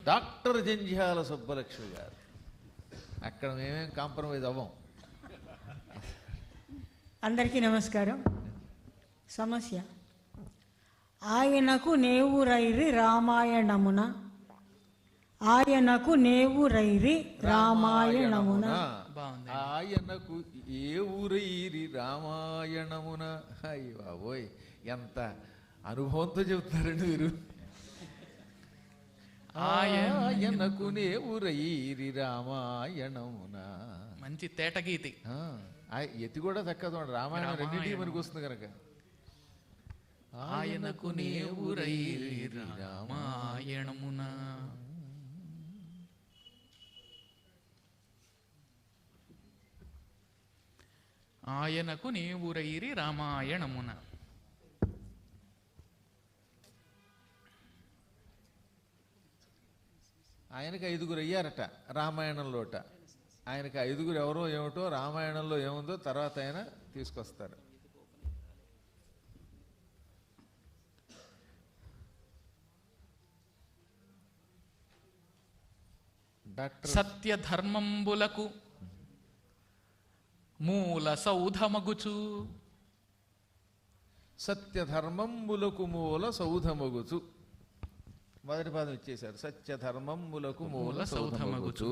Doctor Jandhyala Subbalakshmi గారు. అక్కడ మేమేం కాంప్రమైజ్ అవ్వం. అందరికీ నమస్కారం. సమస్య: ఆయనకు నేవురైరి రామాయణమున, ఆయనకు నేవురైరి రామాయణమున. ఆయనకు ఏ ఊరైరి రామాయణమున. అయ్య బాబోయ్, ఎంత అనుభవంతో చెబుతారండి మీరు. ఆయనకు నేవురైరి రామాయణమున. మంచి తేటగీతి. ఎత్తి కూడా చక్కగా రామాయణం రెండింటికి మనకు వస్తుంది కనుక. ఆయనకు నేవురైరి రామాయణమున. ఆయనకు నేవురైరి రామాయణమున. ఆయనకి 5గురు అయ్యారట రామాయణంలోట. ఆయనకి 5గురు ఎవరో ఏమిటో రామాయణంలో ఏముందో తర్వాత ఆయన తీసుకొస్తారు. డాక్టర్ సత్యధర్మంబులకు మూల సౌధమగుచు. సత్యధర్మంబులకు మూల సౌధమగుచు. మొదటి పాదం ఇచ్చేశారు. సత్యధర్మంబులకు మూల సౌధమగుచు.